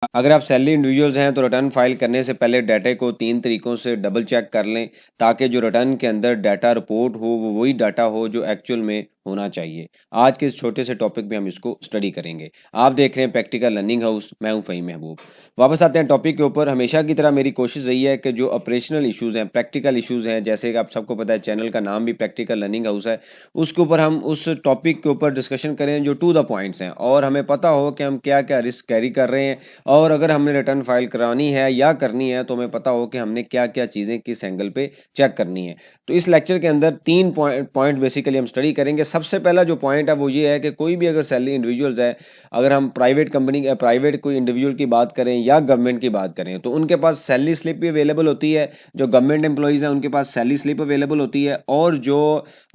अगर आप salary individuals हैं तो रिटर्न फाइल करने से पहले डाटा को 3 तरीकों से डबल चेक कर लें ताकि जो रिटर्न के अंदर डाटा रिपोर्ट हो वो वही डाटा हो जो एक्चुअल में होना चाहिए। आज के इस छोटे से टॉपिक में हम इसको स्टडी करेंगे। आप देख रहे हैं प्रैक्टिकल लर्निंग हाउस, मैं हूं फ़हीम महबूब। वापस आते हैं टॉपिक के ऊपर। हमेशा की तरह मेरी कोशिश रही है कि जो ऑपरेशनल इश्यूज़ हैं, प्रैक्टिकल इश्यूज़ हैं, जैसे कि आप सबको पता है चैनल का नाम भी प्रैक्टिकल लर्निंग हाउस है, उसके ऊपर हम उस टॉपिक के ऊपर डिस्कशन करें जो टू द पॉइंट्स हैं और हमें पता हो कि हम क्या क्या रिस्क कैरी कर रहे हैं और अगर हमने रिटर्न फाइल करानी है या करनी है तो हमें पता हो कि हमने क्या क्या चीज़ें किस एंगल पे चेक करनी है। तो इस लेक्चर के अंदर 3 पॉइंट बेसिकली हम स्टडी करेंगे। सबसे पहला जो पॉइंट है वो ये है कि कोई भी अगर सैलरी इंडिविजुअल्स है, अगर हम प्राइवेट कंपनी प्राइवेट कोई इंडिविजुअल की बात करें या गवर्नमेंट की बात करें तो उनके पास सैलरी स्लिप भी अवेलेबल होती है। जो गवर्नमेंट एम्प्लॉइज़ हैं उनके पास सैलरी स्लिप अवेलेबल होती है और जो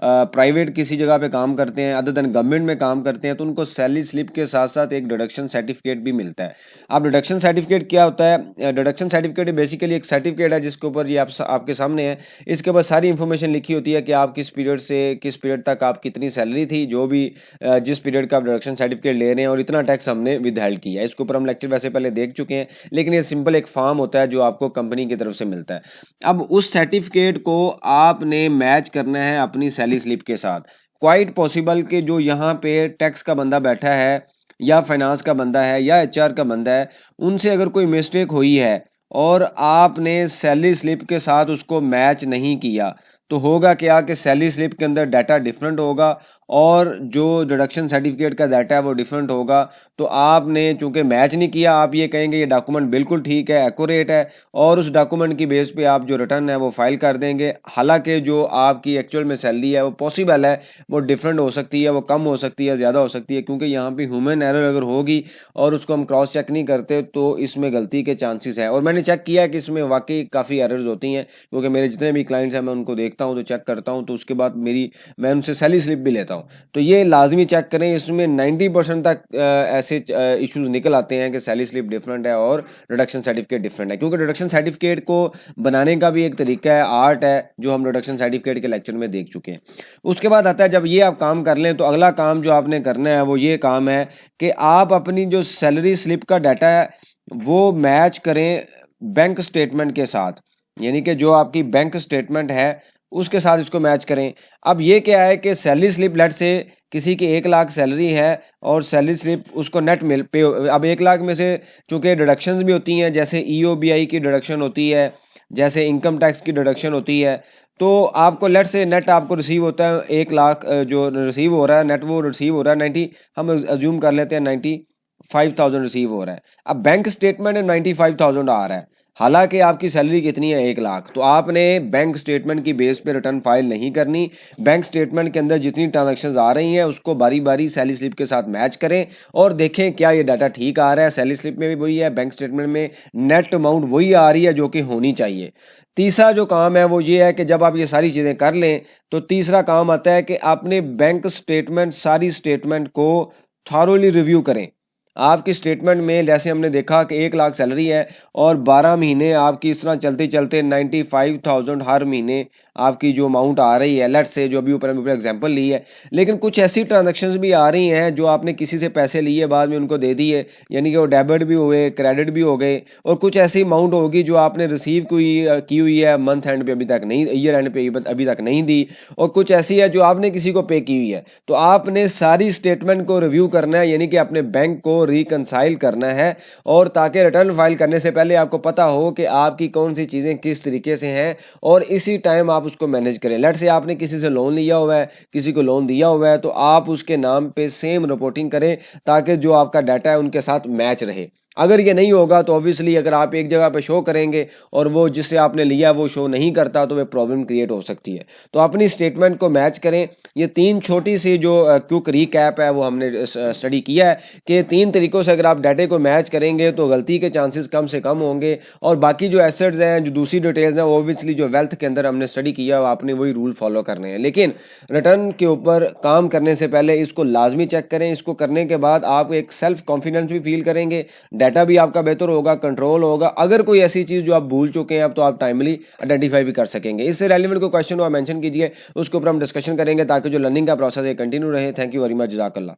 प्राइवेट किसी जगह पे काम करते हैं अदर देन गवर्नमेंट में काम करते हैं तो उनको सैलरी स्लिप के साथ साथ एक डिडक्शन सर्टिफिकेट भी मिलता है। अब डिडक्शन सर्टिफिकेट क्या होता है? डिडक्शन सर्टिफिकेट बेसिकली एक सर्टिफिकेट है जिसके ऊपर ये आपके सामने है। इसके ऊपर सारी इन्फॉर्मेशन लिखी होती है कि आप किस पीरियड से किस पीरियड तक आप कितनी सैलरी थी, जो भी जिस पीरियड का आप डिडक्शन सर्टिफिकेट ले रहे हैं और इतना टैक्स हमने विदहेल्ड किया है। इसके ऊपर हम लेक्चर वैसे पहले देख चुके हैं, लेकिन ये सिंपल एक फॉर्म होता है जो आपको कंपनी की तरफ से मिलता है। अब उस सर्टिफिकेट को आपने मैच करना है अपनी सैलरी स्लिप के साथ। क्वाइट पॉसिबल कि जो यहाँ पे टैक्स का बंदा बैठा है या फाइनेंस का बंदा है या एचआर का बंदा है, उनसे अगर कोई मिस्टेक हुई है और आपने सैलरी स्लिप के साथ उसको मैच नहीं किया तो होगा क्या कि सैलरी स्लिप के अंदर डाटा डिफरेंट होगा और जो डिडक्शन सर्टिफिकेट का डाटा है वो डिफरेंट होगा। तो आपने चूंकि मैच नहीं किया, आप ये कहेंगे ये डॉक्यूमेंट बिल्कुल ठीक है, एक्यूरेट है और उस डॉक्यूमेंट की बेस पे आप जो रिटर्न है वो फाइल कर देंगे। हालांकि जो आपकी एक्चुअल में सैलरी है वो पॉसिबल है वो डिफरेंट हो सकती है, वो कम हो सकती है, ज़्यादा हो सकती है, क्योंकि यहाँ पे ह्यूमन एरर अगर होगी और उसको हम क्रॉस चेक नहीं करते तो इसमें गलती के चांसेस है। और मैंने चेक किया है कि इसमें वाकई काफ़ी एरर्स होती हैं, क्योंकि मेरे जितने भी क्लाइंट्स हैं मैं उनको देखता हूँ तो चेक करता हूँ, तो उसके बाद मैं उनसे सैलरी स्लिप भी लेता हूँ। तो ये लाजमी चेक करें। इसमें 90% तक ऐसे इश्यूज निकल आते हैं कि सैलरी स्लिप डिफरेंट है और डिडक्शन सर्टिफिकेट डिफरेंट है, क्योंकि डिडक्शन सर्टिफिकेट को बनाने का भी एक तरीका है, आर्ट है, जो हम डिडक्शन सर्टिफिकेट के लेक्चर में देख चुके हैं। उसके बाद आता है जब ये आप काम कर लें तो अगला काम जो आपने करना है वो ये काम है कि आप अपनी जो सैलरी स्लिप का डाटा है वो मैच करें बैंक स्टेटमेंट के साथ, यानी कि जो आपकी बैंक स्टेटमेंट है उसके साथ इसको मैच करें। अब ये क्या है कि सैलरी स्लिप लेट से किसी की 1 लाख सैलरी है और सैलरी स्लिप उसको नेट मिल पे, अब 1 लाख में से चूंकि डिडक्शंस भी होती हैं, जैसे ईओबीआई की डिडक्शन होती है, जैसे इनकम टैक्स की डिडक्शन होती है, तो आपको लेट से नेट आपको रिसीव होता है 1 लाख, जो रिसीव हो रहा है नेट वो रिसीव हो रहा है 90, हम अज्यूम कर लेते हैं 95,000 रिसीव हो रहा है। अब बैंक स्टेटमेंट में 95,000 आ रहा है, हालांकि आपकी सैलरी कितनी है 1 लाख। तो आपने बैंक स्टेटमेंट की बेस पे रिटर्न फाइल नहीं करनी। बैंक स्टेटमेंट के अंदर जितनी ट्रांजैक्शंस आ रही हैं उसको बारी बारी सैलरी स्लिप के साथ मैच करें और देखें क्या ये डाटा ठीक आ रहा है। सैलरी स्लिप में भी वही है, बैंक स्टेटमेंट में नेट अमाउंट वही आ रही है जो कि होनी चाहिए। तीसरा जो काम है वो ये है कि जब आप ये सारी चीज़ें कर लें तो तीसरा काम आता है कि आपने बैंक स्टेटमेंट सारी स्टेटमेंट को थॉरोली रिव्यू करें। आपकी स्टेटमेंट में जैसे हमने देखा कि 1 लाख सैलरी है और 12 महीने आपकी इस तरह चलते चलते 95,000 हर महीने आपकी जो अमाउंट आ रही है, लेट से जो अभी ऊपर एग्जांपल ली है, लेकिन कुछ ऐसी ट्रांजैक्शंस भी आ रही हैं जो आपने किसी से पैसे लिए बाद में उनको दे दिए, यानी कि वो डेबिट भी हुए, क्रेडिट भी हो गए, और कुछ ऐसी अमाउंट होगी जो आपने रिसीव की हुई है मंथ एंड पे अभी तक नहीं, ईयर एंड पे अभी तक नहीं दी, और कुछ ऐसी है जो आपने किसी को पे की हुई है। तो आपने सारी स्टेटमेंट को रिव्यू करना है, यानी कि अपने बैंक को रिकंसाइल करना है, और ताकि रिटर्न फाइल करने से पहले आपको पता हो कि आपकी कौन सी चीज़ें किस तरीके से हैं और इसी टाइम आप उसको मैनेज करें। लेट से आपने किसी से लोन लिया हुआ है, किसी को लोन दिया हुआ है, तो आप उसके नाम पे सेम रिपोर्टिंग करें ताकि जो आपका डाटा है उनके साथ मैच रहे। अगर ये नहीं होगा तो ऑब्वियसली अगर आप एक जगह पे शो करेंगे और वो जिससे आपने लिया वो शो नहीं करता तो वे प्रॉब्लम क्रिएट हो सकती है। तो अपनी स्टेटमेंट को मैच करें। ये 3 छोटी सी जो क्विक रीकैप है वो हमने स्टडी किया है कि 3 तरीकों से अगर आप डाटे को मैच करेंगे तो गलती के चांसेस कम से कम होंगे, और बाकी जो एसेट्स हैं, जो दूसरी डिटेल्स हैं, ऑब्वियसली जो वेल्थ के अंदर हमने स्टडी किया आपने वही रूल फॉलो करने हैं। लेकिन रिटर्न के ऊपर काम करने से पहले इसको लाजमी चेक करें। इसको करने के बाद आप एक सेल्फ कॉन्फिडेंस भी फील करेंगे, डाटा भी आपका बेहतर होगा, कंट्रोल होगा। अगर कोई ऐसी चीज़ जो आप भूल चुके हैं अब तो आप टाइमली आइडेंटिफाई भी कर सकेंगे। इससे रेलिवेंट कोई क्वेश्चन हो आप मेंशन कीजिए, उसके ऊपर हम डिस्कशन करेंगे ताकि जो लर्निंग का प्रोसेस है कंटिन्यू रहे। थैंक यू वेरी मच, जज़ाकल्लाह।